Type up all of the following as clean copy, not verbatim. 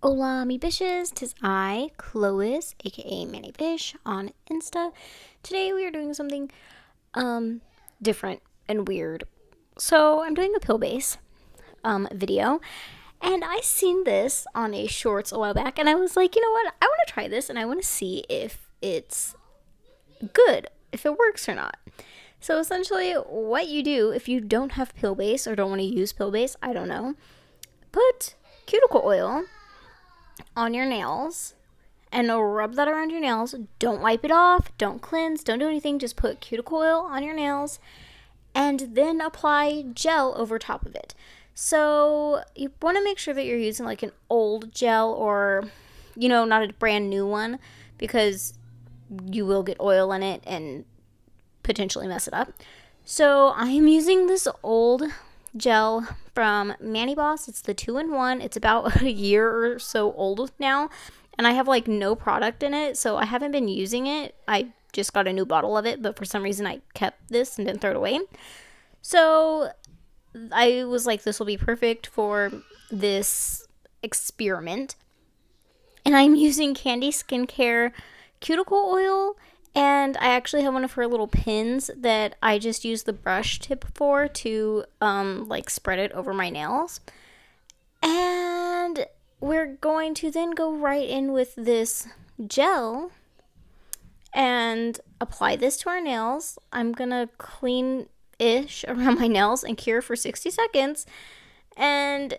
Hola, me bitches. 'Tis I, Chlois, aka Manny Fish, on Insta. Today we are doing something different and weird. So I'm doing a pill base video, and I seen this on a shorts a while back, and I was like, you know what? I want to try this, and I want to see if it's good, if it works or not. So essentially, what you do if you don't have pill base or don't want to use pill base, I don't know, put cuticle oil on your nails and rub that around your nails. Don't wipe it off, don't cleanse, don't do anything. Just put cuticle oil on your nails and then apply gel over top of it. So you want to make sure that you're using like an old gel or, not a brand new one, because you will get oil in it and potentially mess it up. So I am using this old gel from Manny Boss. It's the 2-in-1. It's about a year or so old now, and I have like no product in it, so I haven't been using it. I just got a new bottle of it, but for some reason I kept this and didn't throw it away. So I was like, this will be perfect for this experiment. And I'm using Candy Skincare cuticle oil, and I actually have one of her little pins that I just use the brush tip for to spread it over my nails. And we're going to then go right in with this gel and apply this to our nails. I'm gonna clean-ish around my nails and cure for 60 seconds. And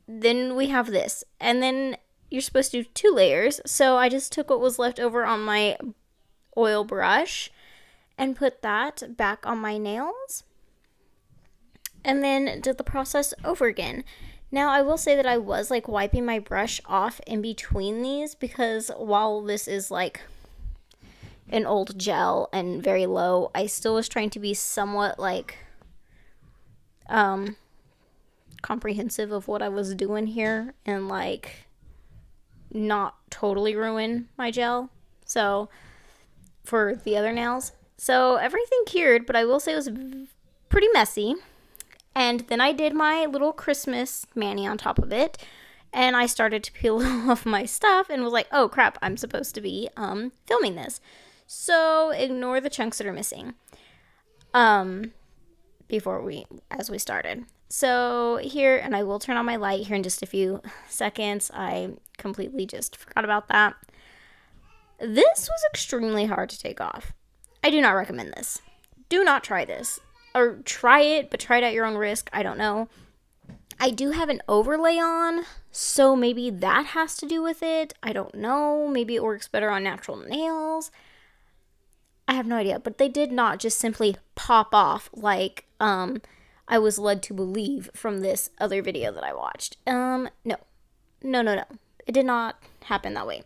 then we have this. And then you're supposed to do 2 layers. So I just took what was left over on my oil brush and put that back on my nails, and then did the process over again. Now I will say that I was like wiping my brush off in between these, because while this is like an old gel and very low, I still was trying to be somewhat like comprehensive of what I was doing here and like not totally ruin my gel. So for the other nails. So everything cured, but I will say it was pretty messy. And then I did my little Christmas mani on top of it, and I started to peel off my stuff and was like, oh crap, I'm supposed to be filming this. So ignore the chunks that are missing as we started. So here, and I will turn on my light here in just a few seconds. I completely just forgot about that. This was extremely hard to take off. I do not recommend this. Do not try this. Or try it, but try it at your own risk. I don't know. I do have an overlay on, so maybe that has to do with it. I don't know. Maybe it works better on natural nails. I have no idea. But they did not just simply pop off like I was led to believe from this other video that I watched. No. It did not happen that way.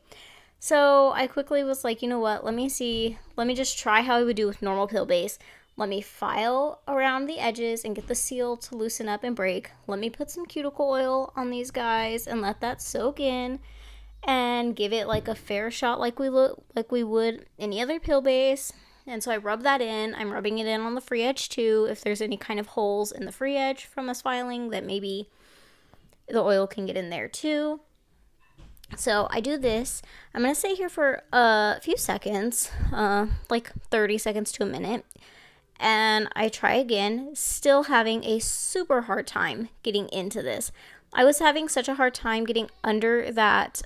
So I quickly was like, you know what, let me just try how I would do with normal pill base. Let me file around the edges and get the seal to loosen up and break. Let me put some cuticle oil on these guys and let that soak in and give it like a fair shot like we would any other pill base. And so I rub that in. I'm rubbing it in on the free edge too, if there's any kind of holes in the free edge from us filing that maybe the oil can get in there too. So I do this. I'm going to stay here for a few seconds, like 30 seconds to a minute. And I try again, still having a super hard time getting into this. I was having such a hard time getting under that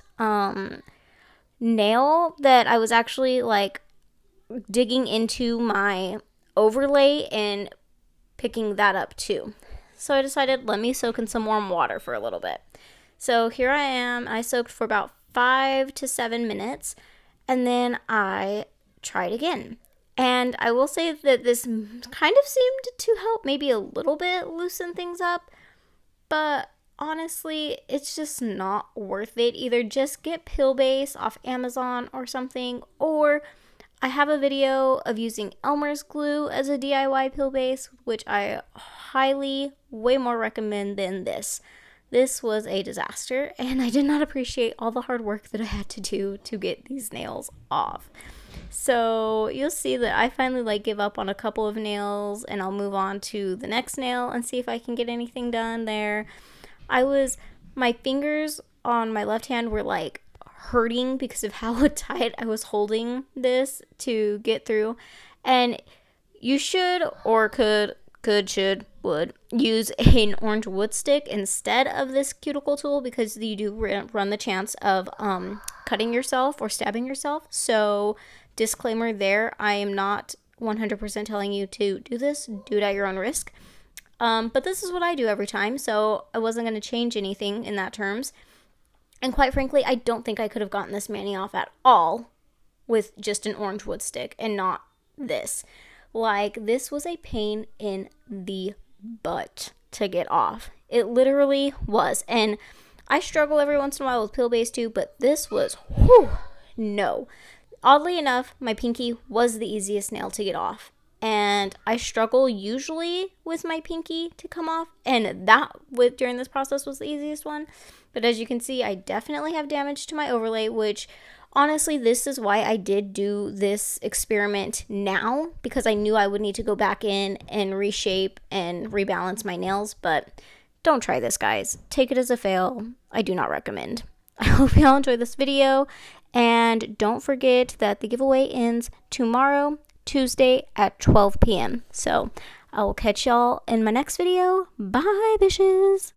nail that I was actually like digging into my overlay and picking that up too. So I decided, let me soak in some warm water for a little bit. So here I am. I soaked for about 5 to 7 minutes, and then I tried again. And I will say that this kind of seemed to help maybe a little bit loosen things up, but honestly, it's just not worth it. Either just get pill base off Amazon or something, or I have a video of using Elmer's glue as a DIY pill base, which I highly, way more recommend than this. This was a disaster, and I did not appreciate all the hard work that I had to do to get these nails off. So you'll see that I finally give up on a couple of nails, and I'll move on to the next nail and see if I can get anything done there. My fingers on my left hand were like hurting because of how tight I was holding this to get through. And you should or would use an orange wood stick instead of this cuticle tool, because you do run the chance of cutting yourself or stabbing yourself. So disclaimer there, I am not 100% telling you to do this. Do it at your own risk. But this is what I do every time, so I wasn't going to change anything in that terms. And quite frankly, I don't think I could have gotten this mani off at all with just an orange wood stick and not this. Like, this was a pain in the butt to get off. It literally was. And I struggle every once in a while with pill base too, but this was, no. Oddly enough, my pinky was the easiest nail to get off. And I struggle usually with my pinky to come off, and during this process was the easiest one. But as you can see, I definitely have damage to my overlay, which honestly, this is why I did do this experiment now, because I knew I would need to go back in and reshape and rebalance my nails. But don't try this, guys. Take it as a fail. I do not recommend. I hope y'all enjoyed this video, and don't forget that the giveaway ends tomorrow, Tuesday at 12 p.m. So I will catch y'all in my next video. Bye, bitches.